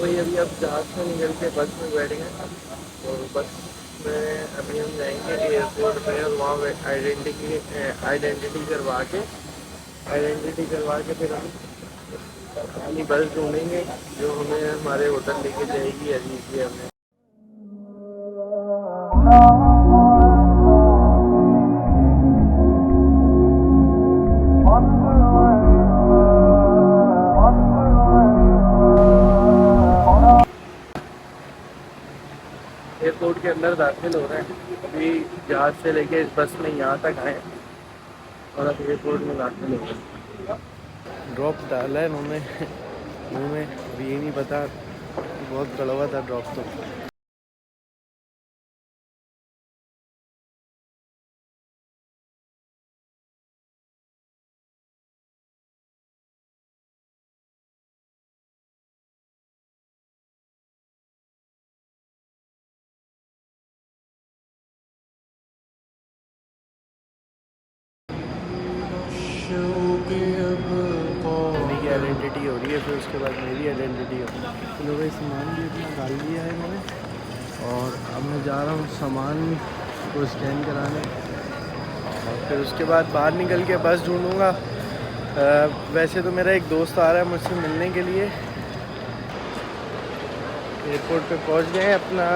वही अभी अब जहाज से निकल के बस में बैठ गए और बस में अभी हम जाएंगे एयरपोर्ट पे और वहाँ आइडेंटिटी करवा के फिर हम अपनी बस ढूंढेंगे जो हमें हमारे होटल लेके जाएगी अजीजिया में। एयरपोर्ट के अंदर दाखिल हो रहे हैं। अभी जहाज से लेके इस बस में यहाँ तक आए और अब एयरपोर्ट में दाखिल हो गए। ड्रॉप डाला है उन्होंने मुँह में, अभी ये नहीं पता, बहुत कड़वा था ड्रॉप तो। की आइडेंटिटी हो रही है, फिर उसके बाद मेरी आइडेंटिटी हो। चलो भाई सामान भी अपना डाल लिया है मैंने और अब मैं जा रहा हूँ सामान को स्कैन कराने और फिर उसके बाद बाहर निकल के बस ढूँढूँगा। वैसे तो मेरा एक दोस्त आ रहा है मुझसे मिलने के लिए। एयरपोर्ट पे पहुंच गए हैं। अपना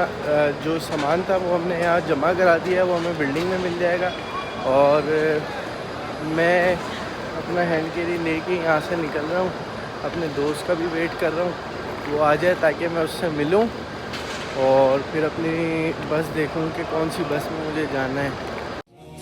जो सामान था वो हमने यहाँ जमा करा दिया है, वो हमें बिल्डिंग में मिल जाएगा। और मैं अपना हैंड कैरी लेके यहाँ से निकल रहा हूँ। अपने दोस्त का भी वेट कर रहा हूँ वो आ जाए ताकि मैं उससे मिलूँ और फिर अपनी बस देखूँ कि कौन सी बस में मुझे जाना है।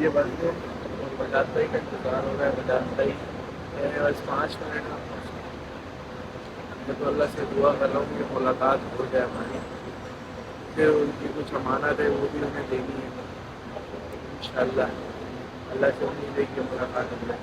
ये बस है और बजाज भाई का इंतज़ार हो रहा है। बजाज भाई बस 5 मिनट में मैं तो अल्लाह से दुआ कर रहा हूँ कि मुलाकात हो जाए हमारी। फिर उनकी कुछ अमानत है वो भी हमें देनी है इंशाअल्लाह। अल्लाह से उम्मीद है कि मुलाकात हो जाए।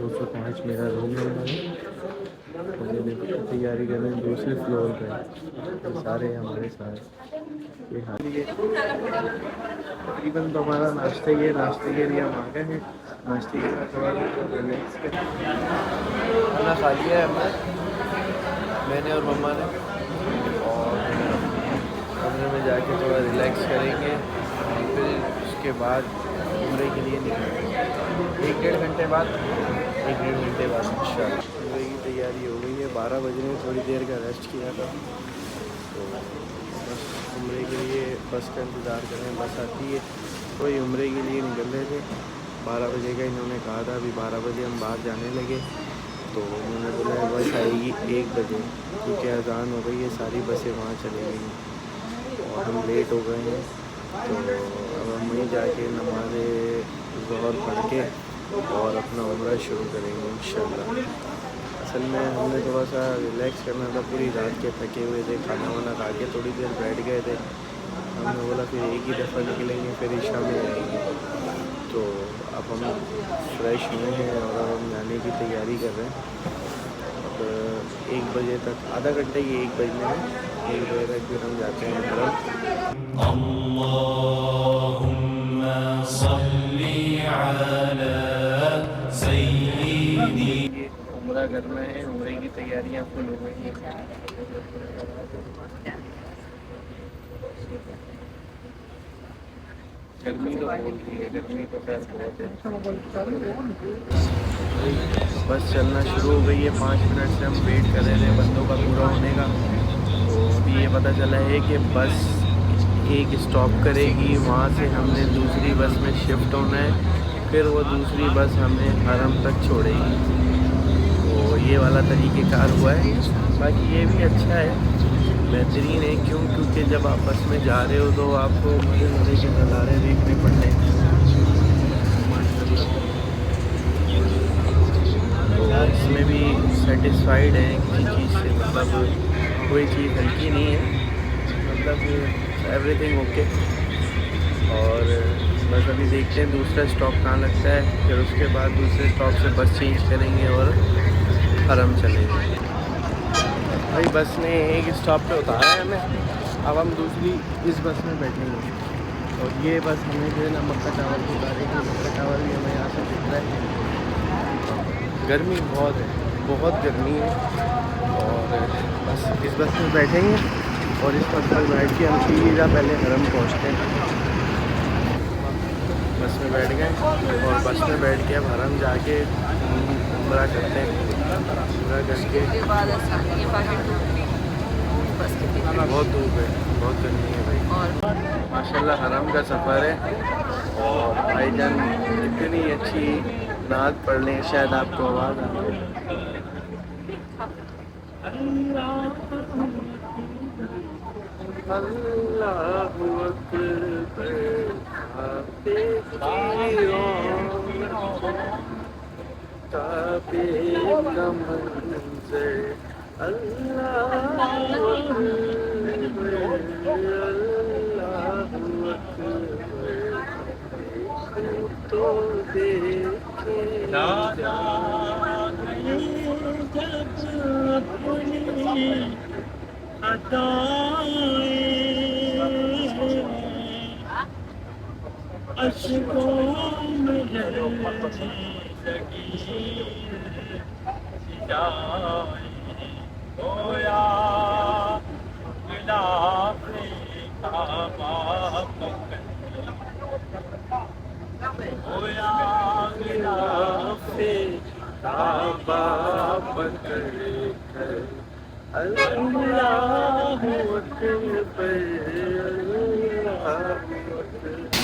205 मेरा रूम नंबर है। तैयारी कर रहे हैं दूसरे फ्लोर पे, सारे हमारे साथ ये हाल ये तकरीबन तो हमारा नाश्ते के लिए हम आ गए हैं। नाश्ते के बाद थोड़ा रिलैक्स कर खाना खा लिया है हमने, मैंने और मम्मा ने, और कमरे में जाके थोड़ा रिलैक्स करेंगे और फिर उसके बाद उम्रे के लिए निकलेंगे 1-1.5 घंटे बाद इंशाल्लाह। उम्रे की तैयारी हो गई है। 12 बजे में थोड़ी देर का रेस्ट किया था तो बस उम्रे के लिए बस का इंतज़ार कर रहे हैं। बस आती है कोई उम्रे के लिए निकल रहे थे। 12 बजे का इन्होंने कहा था, अभी 12 बजे हम बाहर जाने लगे तो उन्होंने बोला बस आएगी 1 बजे क्योंकि अज़ान हो गई है, सारी बसें वहाँ चली गई और हम लेट हो गए हैं। तो अब हम वहीं जाके नमाज ज़ोहर पढ़ के और अपना उम्रा शुरू करेंगे इंशाल्लाह। असल में हमने थोड़ा सा रिलैक्स करना था, पूरी रात के थके हुए थे, खाना वाना खा के थोड़ी देर बैठ गए थे। हमने बोला फिर एक ही दफ़ा निकलेंगे, फिर ईशा में आएंगे। तो अब हम फ्रेश हुए हैं और अब हम जाने की तैयारी कर रहे हैं। अब 1 बजे तक, आधा घंटे ही 1 बजने में, 1 बजे तक फिर हम जाते हैं घर। अल्लाहुम्मा सल्ली अला सय्यिदी। उम्रा करना है, उम्रे की तैयारियां फुल हो गई हैं। गर्मी तो बोलती है, गर्मी तो खैर बहुत है। बस चलना शुरू हो गई है। 5 मिनट से हम वेट कर रहे थे बंदों का पूरा होने का। तो अभी ये पता चला है कि बस एक स्टॉप करेगी, वहाँ से हमने दूसरी बस में शिफ्ट होना है। फिर वो दूसरी बस हमें हरम तक छोड़ेगी। तो ये वाला तरीक़ेकार हुआ है। बाकी ये भी अच्छा है, बेहतरीन है। क्यों? क्योंकि जब आप बस में जा रहे हो तो आपको मज़े मज़े के नज़ारे देखने पड़ने। तो इसमें भी सेटिस्फाइड हैं किसी चीज़ से, मतलब कोई चीज़ हल्की नहीं है, मतलब एवरीथिंग ओके। और बस अभी देखते हैं दूसरा स्टॉप कहाँ लगता है, फिर उसके बाद दूसरे स्टॉप से बस चेंज करेंगे और हरम चलेंगे। भाई बस ने एक स्टॉप पे उतारा है हमें, अब हम दूसरी इस बस में बैठेंगे। और ये बस हमें जो है ना मक्का टावर को उतारेगी। मक्का टावर भी हमें यहाँ से दिख रहा है। गर्मी बहुत है, बहुत गर्मी है। और बस इस बस में बैठेंगे और इस बस में बैठ के हम सीधा पहले हरम पहुँचते हैं। बस में बैठ गए और बस में बैठ के अब हरम जाके उम्रा करते हैं। उम्रा करके बहुत धूप है, बहुत गर्मी है भाई। माशाल्लाह हरम का सफ़र है। और भाईजान इतनी अच्छी नात पढ़ लें, शायद आपको आवाज़ आ रही है। अल्लाहु अकबर काबे का मंज़र, अल्लाहु अकबर, अल्लाहु अकबर, तो देखे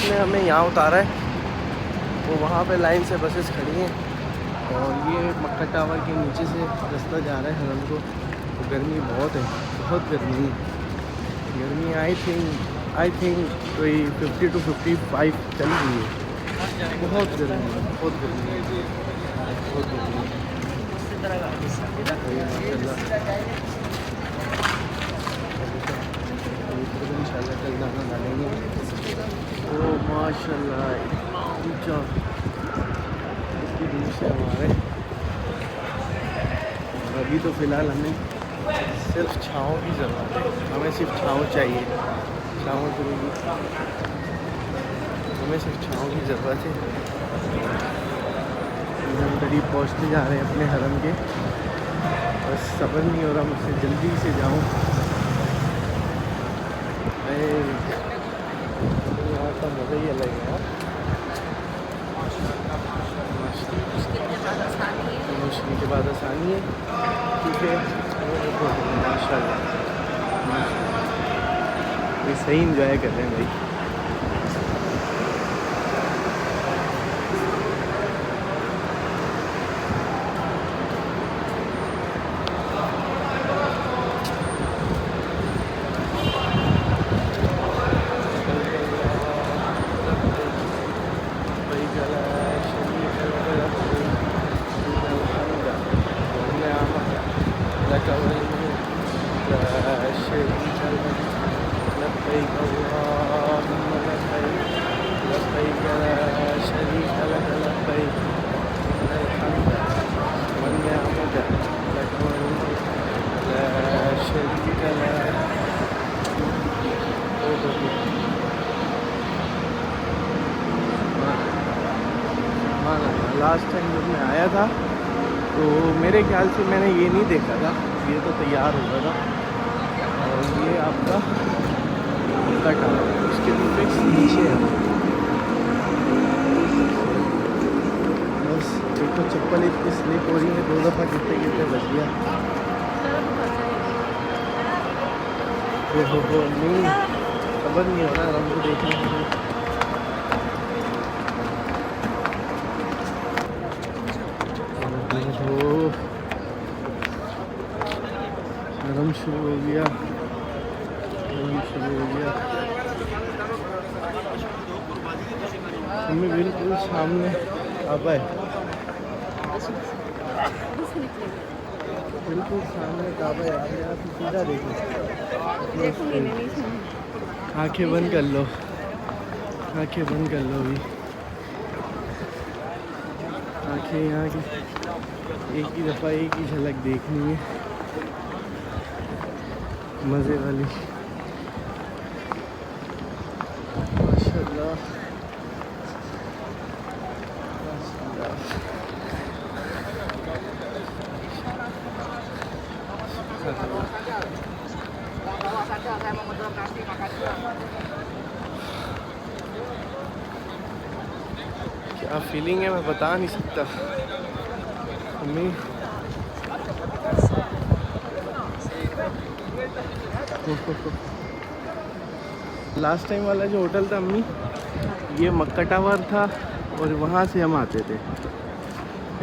ने हमें यहाँ उतारा है। वो वहाँ पे लाइन से बसेस खड़ी हैं और ये मक्का टावर के नीचे से रास्ता जा रहा है हरम को। तो गर्मी बहुत है, बहुत गर्मी है। गर्मी आई थिंक कोई 50 to 55 चल रही है। बहुत गर्मी है, बहुत गर्मी है, बहुत गर्मी है। इंशाल्लाह कल दाना डालेंगे। ओ माशाल्लाह इतना ऊंचा, इतनी दूर से हमारे। और अभी तो फ़िलहाल हमें सिर्फ छाँव की ज़रूरत है, हमें सिर्फ छाँव चाहिए। छाँव जरूरी, हमें सिर्फ छाँव की ज़रूरत है। हम करीब पहुँचते जा रहे हैं अपने हरम के। बस सब्र नहीं हो रहा मुझसे, जल्दी से जाऊँ। यहाँ का मज़ा ही अलग है। मुश्किल के बाद आसानी है, ठीक है। माशाल्लाह सही इंजॉय कर रहे हैं भाई। लास्ट टाइम जब मैं आया था तो मेरे ख्याल से मैंने ये नहीं देखा था, ये तो तैयार हो गया था। और ये आपका मक्का टावर, इसके नीचे है। बस एक तो चप्पल इतनी स्लिप हो रही है, 2 दफ़ा गिरते गिरते बच गया। हो नहीं, खबर नहीं हो रहा रंग को देखने के लिए। शुरू हो गया, हरम शुरू हो गया। हमें बिल्कुल सामने काबा है, बिल्कुल सामने काबा है। आप यहाँ से सीधा देखो, आंखें बंद कर लो, आंखें बंद कर लो अभी। आंखें यहाँ की एक ही दफ़ा एक ही झलक देखनी है, मज़े वाली। माशाल्लाह क्या फीलिंग है मैं बता नहीं सकता। हमें लास्ट टाइम वाला जो होटल था अम्मी, ये मक्का टावर था और वहाँ से हम आते थे।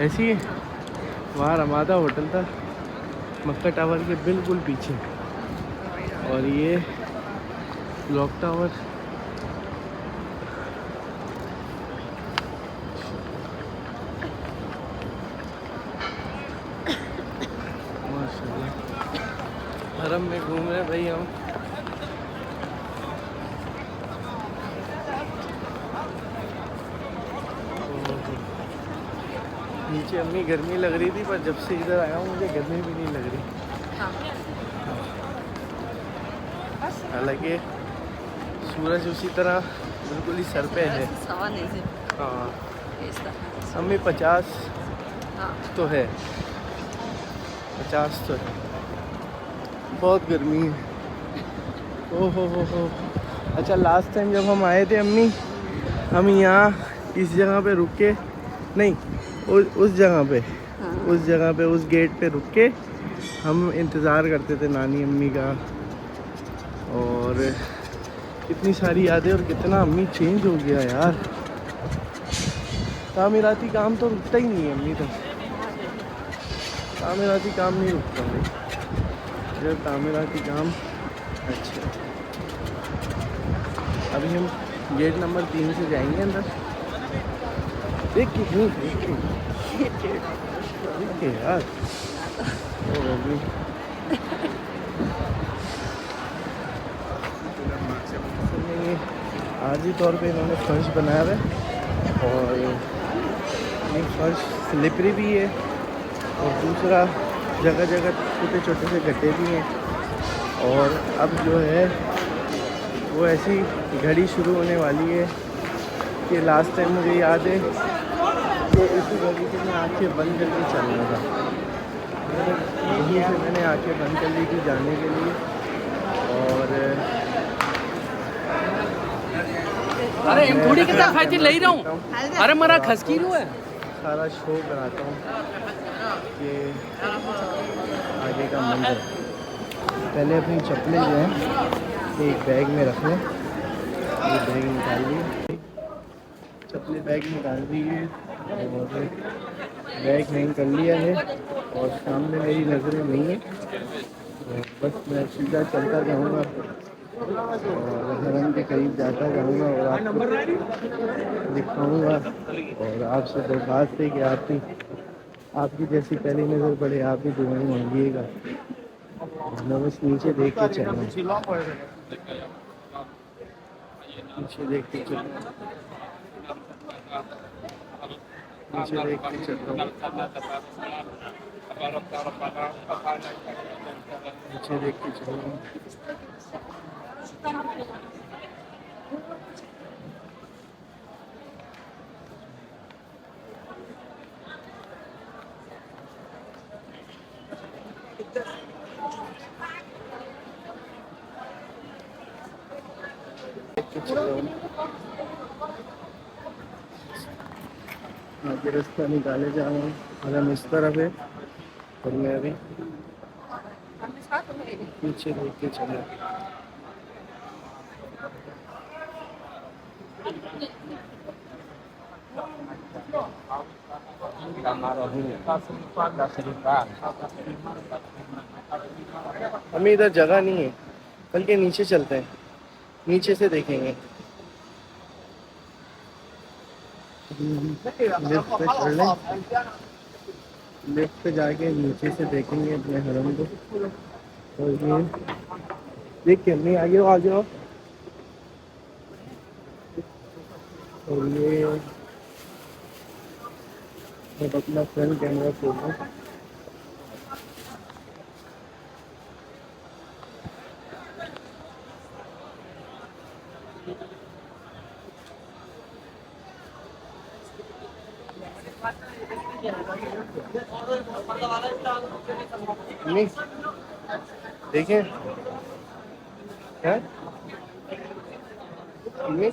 ऐसी है, वहाँ रमादा होटल था मक्का टावर के बिल्कुल पीछे, और ये क्लॉक टावर। माशाल्लाह हरम में घूम रहे भाई हम। नीचे अम्मी गर्मी लग रही थी, पर जब से इधर आया हूँ मुझे गर्मी भी नहीं लग रही। हालांकि सूरज उसी तरह बिल्कुल ही सर पे है। हाँ अम्मी 50 तो है, 50 तो है। बहुत गर्मी है। ओ हो। अच्छा लास्ट टाइम जब हम आए थे अम्मी, हम यहाँ इस जगह पे रुक के, नहीं उस जगह पे, उस जगह पे उस गेट पे रुक के हम इंतज़ार करते थे नानी अम्मी का। और कितनी सारी यादें, और कितना अम्मी चेंज हो गया यार। तामीराती काम तो रुकता ही नहीं है अम्मी, तो तामीराती काम नहीं रुकता भाई, जब तामीराती काम। अच्छा अभी हम गेट नंबर 3 से जाएंगे अंदर। देख के नहीं, देख के यार। अभी आर्जी तौर पे इन्होंने फर्श बनाया हुआ है, और ये फर्श स्लिपरी भी है, और दूसरा जगह जगह छोटे छोटे से गड्ढे भी हैं। और अब जो है वो ऐसी घड़ी शुरू होने वाली है कि लास्ट टाइम मुझे याद है तो इसी घड़ी से मैं आँखें बंद करके चल रहा था। यहीं से मैंने आँखें बंद कर ली थी जाने के लिए। और अरे थोड़ी कितना खाई ले रहा हूँ। अरे मरा खसकी रू है। सारा शो कराता हूँ कि आगे का मंजर। पहले अपनी चप्पलें जो हैं एक बैग में रख लें। ये बैग निकाल लिए, चप्पलें बैग निकाल दी है, और बैग हैंग कर लिया है, और सामने मेरी नज़रें नहीं है। बस मैं सीधा चलता जाऊँगा और हरम के करीब जाता जाऊँगा, और आपको दिखाऊँगा। और आपसे दरख्वास्त है कि आपकी जैसी पहली नज़र पड़े आप भी दुआएं मांगिएगा। मैं बस नीचे देख के चल रहा हूँ, नीचे देख के चल रहा हूँ, नीचे देख के चल रहा हूँ, नीचे देख के चल रहा हूँ। आगे रास्ता निकाले जा रहा हूँ, हरम इस तरफ है, और मैं अभी पीछे देख के चला। हमें इधर जगह नहीं है, बल्कि नीचे चलते हैं, नीचे से देखेंगे। लिफ्ट पे चढ़ लें, लिफ्ट पे जाके नीचे से देखेंगे अपने हरम को। और ये देख के नहीं आगे हो, आगे हो। और ये अपना फ्रंट कैमरा खोलूँ। नहीं देखें है नहीं?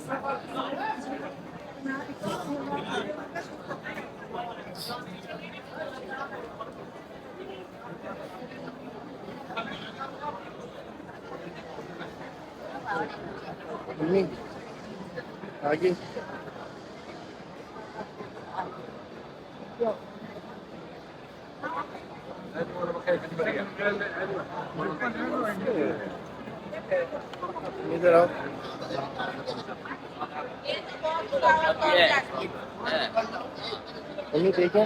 नहीं आगे इधर आओ। नहीं देखें?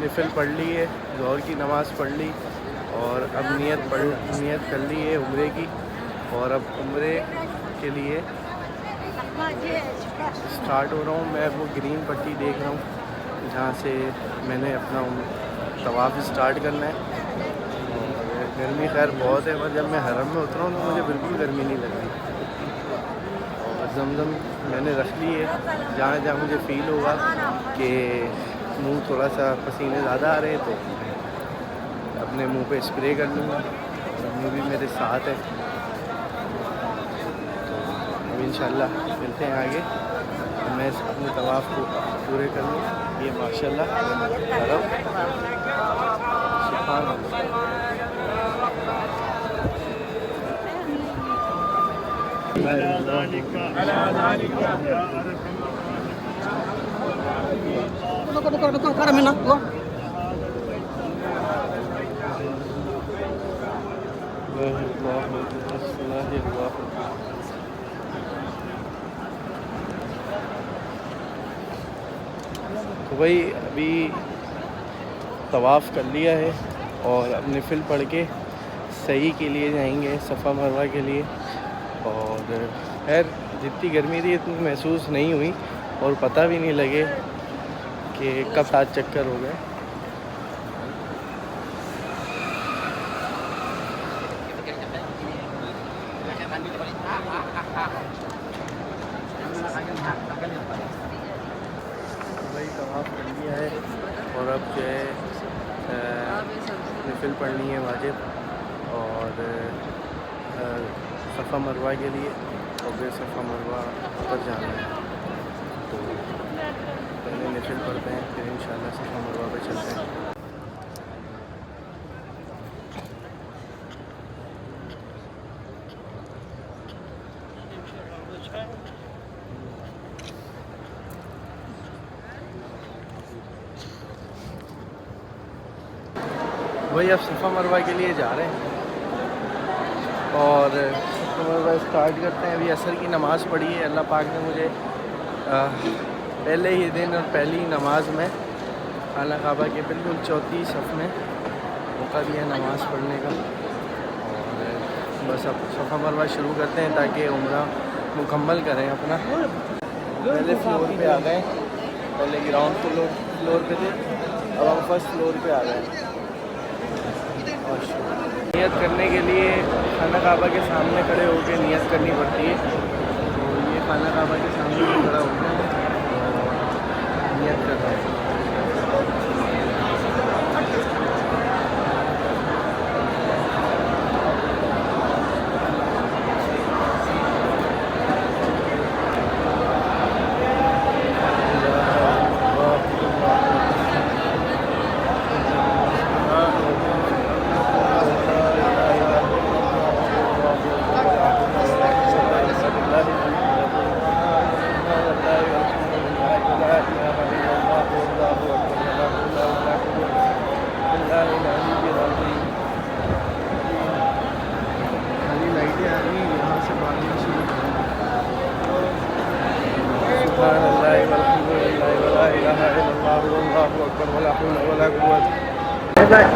निफिल पढ़ ली है, ज़ोहर की नमाज़ पढ़ ली और अब नियत कर ली है उम्रे की। और अब उम्रे के लिए स्टार्ट हो रहा हूँ। मैं वो ग्रीन पट्टी देख रहा हूँ जहाँ से मैंने अपना तवाफ़ स्टार्ट करना है। और गर्मी खैर बहुत है, पर जब मैं हरम में उतरा हूँ तो मुझे बिल्कुल गर्मी नहीं लग रही। और जमजम मैंने रख ली है, जहाँ जहाँ मुझे फ़ील होगा कि मुंह थोड़ा सा पसीने ज़्यादा आ रहे हैं तो अपने मुंह पे स्प्रे कर लूँगा। मुंह भी मेरे साथ है, तो अब इंशाल्लाह मिलते हैं आगे। मैं अपने तवाफ़ को पूरे कर लूँ। ये माशाल्लाह हरम सुभान तो भाई अभी तवाफ़ कर लिया है और अब निफिल पढ़ के सही के लिए जाएंगे, सफ़ा मरवा के लिए। और खैर जितनी गर्मी थी इतनी महसूस नहीं हुई और पता भी नहीं लगे कि कब 7 चक्कर हो गए। भाई तवाफ़ कर लिया है और अब जो है निफिल पढ़नी है वाजिब और सफ़ा मरवा के लिए। और फिर सफ़ा मरवा पर जाना है तो पहले निफिल पढ़ते हैं, फिर इंशाल्लाह सफ़ा मरवा पर चलते हैं। वही अब सफ़ा मरवा के लिए जा रहे हैं और सफ़ा मरवा स्टार्ट करते हैं। अभी असर की नमाज़ पढ़ी है, अल्लाह पाक ने मुझे पहले ही दिन और पहली ही नमाज में खाना काबा के बिल्कुल चौथी सफ़ में मौका दिया नमाज़ पढ़ने का। और बस अब सफ़ा मरवा शुरू करते हैं ताकि उम्रा मुकम्मल करें अपना। पहले फ्लोर पे आ गए, पहले ग्राउंड फ्लोर पे थे, अब हम फर्स्ट फ्लोर पे आ गए। और नियत करने के लिए खाना काबा के सामने खड़े होकर नियत करनी पड़ती है। तो ये खाना काबा के सामने खड़ा हो गया और नियत कर रहा है।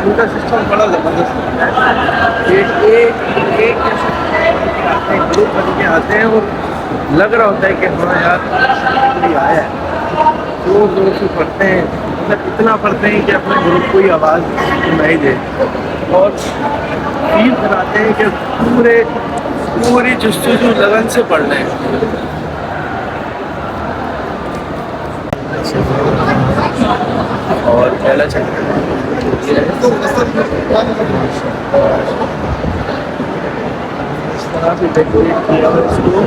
इनका सिस्टम बड़ा ज़बरदस्त है। एक ग्रुप बन के आते हैं और लग रहा होता है कि हाँ यार कोई आया है, जोर जोर से पढ़ते हैं, मतलब इतना पढ़ते हैं कि अपने ग्रुप को ही आवाज़ सुनाई दे और फील कराते हैं कि पूरी जुस्तजू लगन से पढ़ रहे हैं। और पहला चक्कर इस तरह से डेकोरेट किया हुआ इसको,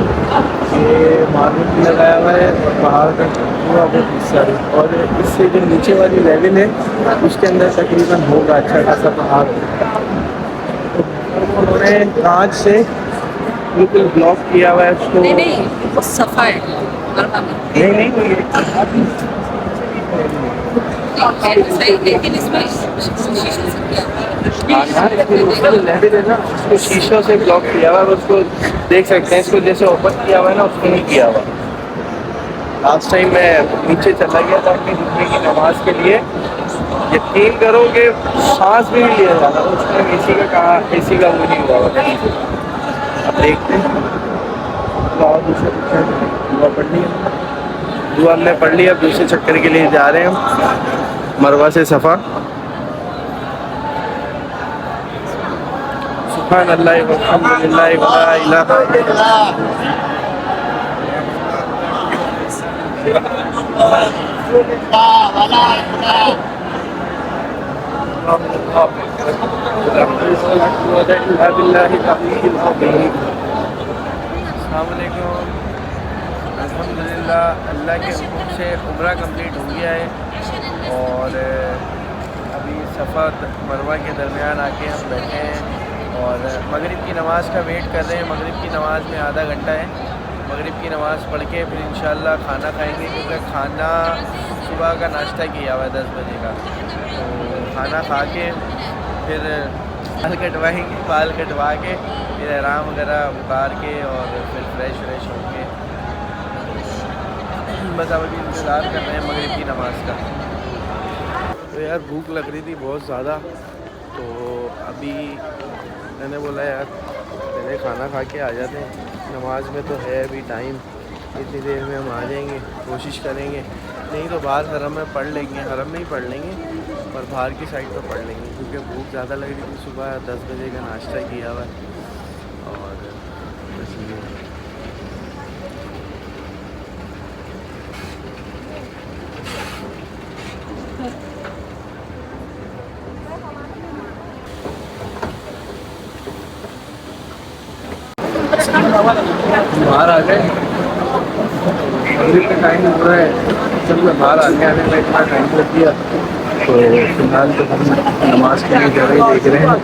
ये मार्बल भी लगाया हुआ है और बाहर का पूरा बहुत हिस्सा है। और इससे जो नीचे वाली लेवल है उसके अंदर तकरीबन होगा अच्छा खासा पहाड़। उन्होंने कांच से बिल्कुल ब्लॉक किया हुआ है उसको। नहीं सफा है, लेकिन इसमें लेवल है ना, उसको शीशों से ब्लॉक किया हुआ है, उसको देख सकते हैं। इसको जैसे ओपन किया हुआ है ना, उसको नहीं किया हुआ। लास्ट टाइम मैं नीचे चला गया था अपनी जुम्मे की नमाज के लिए, यकीन करोगे सांस भी नहीं लिया जाता उस टाइम। एसी का कहा, एसी का वो नहीं हुआ। अब देखते हैं, दुआ पढ़ ली, दुआ हमने पढ़ ली। अब दूसरे चक्कर के लिए जा रहे हैं हम मरवा से सफ़ा। सुभान अल्लाह वल्हम्दुलिल्लाह वला इलाहा इल्लल्लाह। अल्हम्दुलिल्लाह, अल्लाह के हुक्म से उम्रा कंप्लीट हो गया है और अभी सफ़ा मरवा के दरमियान आके हम बैठे हैं और मगरिब की नमाज़ का वेट कर रहे हैं। मगरिब की नमाज़ में आधा घंटा है। मगरिब की नमाज़ पढ़ के फिर इंशाअल्लाह खाना खाएंगे, क्योंकि खाना सुबह का नाश्ता किया हुआ है 10 बजे का। तो खाना खा के फिर बाल कटवाएँगे, बाल कटवा के फिर एहराम वगैरह उतार के और फिर फ्रेश व्रेश होंगे। बस अब अभी इंतज़ार कर रहे हैं मगरिब की नमाज़ का। तो यार भूख लग रही थी बहुत ज़्यादा, तो अभी मैंने बोला यार पहले खाना खा के आ जाते हैं। नमाज में तो है अभी टाइम, इतनी देर में हम आ जाएंगे, कोशिश करेंगे। नहीं तो बाहर हरम में पढ़ लेंगे, हरम में ही पढ़ लेंगे और बाहर की साइड पर पढ़ लेंगे, क्योंकि भूख ज़्यादा लग रही थी। सुबह 10 बजे का नाश्ता किया हुआ है और बस ये बाहर आ गए। मगरिब का टाइम हो रहा है, जब मैं बाहर आने में इतना टाइम लग गया, तो फिलहाल तो हम नमाज के लिए जगह देख रहे हैं।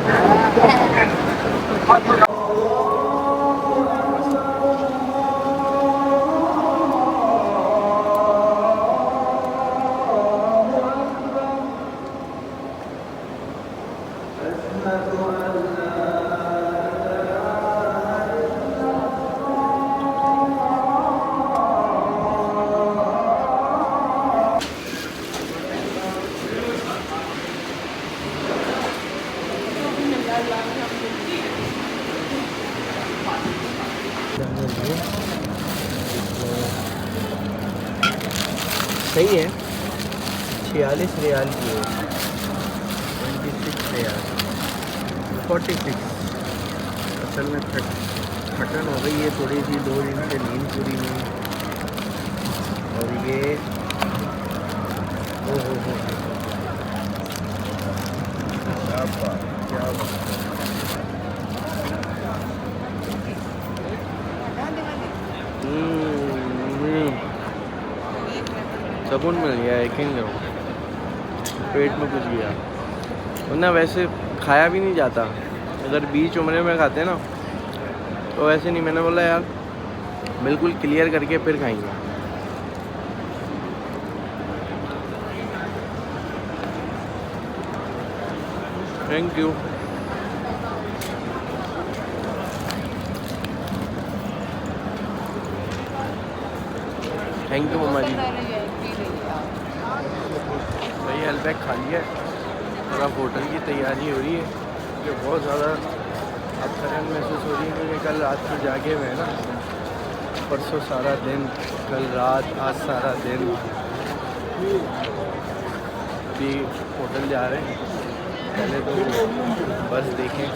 हूँ। सही है, 46 रियाल की है, 26 रियाल, 46। असल में थकन हो गई है थोड़ी सी, 2 दिन से नींद पूरी नहीं। और ये ओ हो क्या बात, क्या बात। सुकून मिल गया एक ही में, पेट में कुछ गया, वरना वैसे खाया भी नहीं जाता। अगर बीच उम्रे में खाते ना तो वैसे नहीं। मैंने बोला यार बिल्कुल क्लियर करके फिर खाएंगे। Thank you. थैंक यू मम्मा जी। भाई हलवा खा लिया, और अब होटल की तैयारी हो रही है, क्योंकि बहुत ज़्यादा अब थकान महसूस हो रही है, क्योंकि कल रात को जागे हुए हैं ना, परसों सारा दिन, कल रात, आज सारा दिन। अभी होटल जा रहे हैं, पहले तो बस देखें।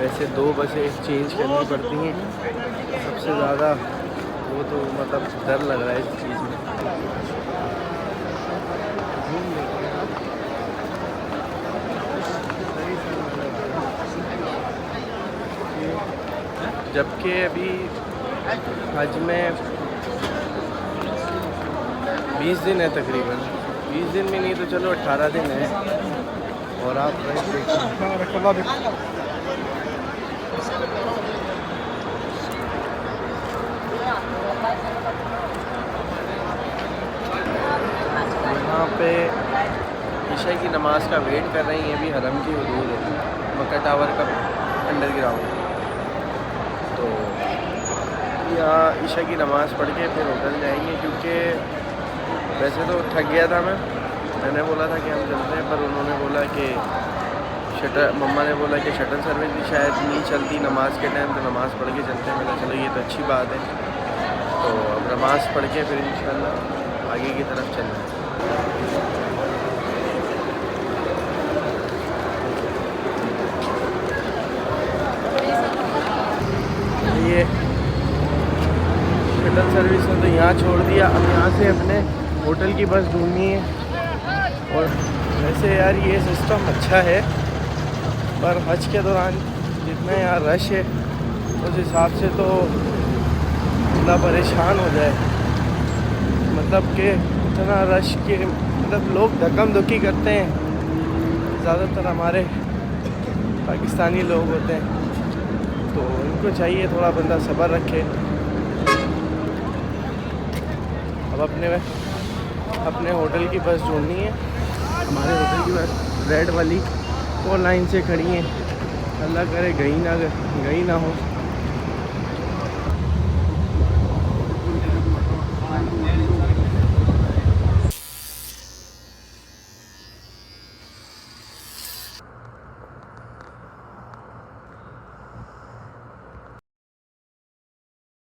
वैसे 2 बसें चेंज करनी पड़ती हैं, सबसे ज़्यादा वो तो मतलब डर लग रहा है इस चीज़ में। जबकि अभी हज में 20 दिन है तकरीबन, 20 दिन में नहीं तो चलो 18 दिन है। और आप यहाँ पे ईशा की नमाज का वेट कर रही हैं। अभी हरम की हदूद है, मक्का टावर का अंडरग्राउंड। तो यहाँ ईशा की नमाज़ पढ़ के फिर होटल जाएंगे, क्योंकि वैसे तो थक गया था मैंने बोला था कि हम चलते हैं, पर उन्होंने बोला कि मम्मा ने बोला कि शटल सर्विस भी शायद नहीं चलती नमाज के टाइम, तो नमाज़ पढ़ के चलते हैं। मैंने चलो ये तो अच्छी बात है। तो अब नमाज़ पढ़ के फिर इंशाल्लाह आगे की तरफ चलना है। ये शटल सर्विस ने तो यहाँ छोड़ दिया, अब यहाँ से अपने होटल की बस ढूंढनी है। और वैसे यार ये सिस्टम अच्छा है, पर हज के दौरान जितना यहाँ रश है उस हिसाब से तो बंदा परेशान हो जाए। मतलब कि इतना रश के मतलब लोग धक्कम धुक्की करते हैं, ज़्यादातर हमारे पाकिस्तानी लोग होते हैं, तो उनको चाहिए थोड़ा बंदा सब्र रखे। अब अपने होटल की बस ढूंढनी है। हमारे होटल की बस रेड वाली वो लाइन से खड़ी हैं, अल्लाह करे गई ना हो।